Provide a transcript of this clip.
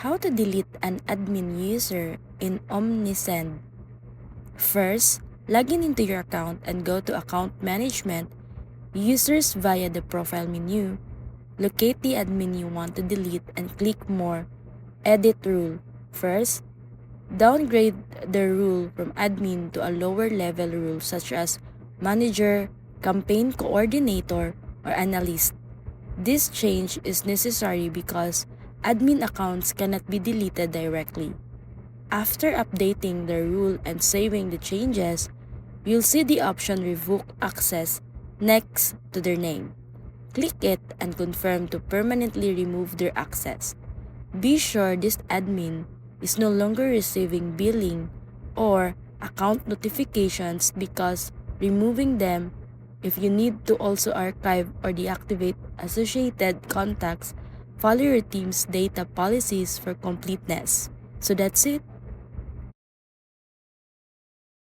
How to delete an admin user in Omnisend. First, log in into your account and go to Account Management, Users via the Profile menu. Locate the admin you want to delete and click More, Edit Rule. First, downgrade the rule from admin to a lower level rule such as manager, campaign coordinator, or analyst. This change is necessary because admin accounts cannot be deleted directly. After updating the rule and saving the changes, you'll see the option Revoke Access next to their name. Click it and confirm to permanently remove their access. Be sure this admin is no longer receiving billing or account notifications because removing them. If you need to also archive or deactivate associated contacts, follow your team's data policies for completeness. So that's it.